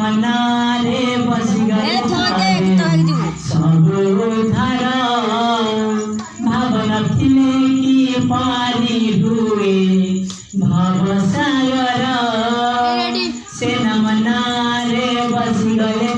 मनारे बसिगले सब धारा भावना थिले कि पारी हुए भाव सागर सेना मनारे बसिगले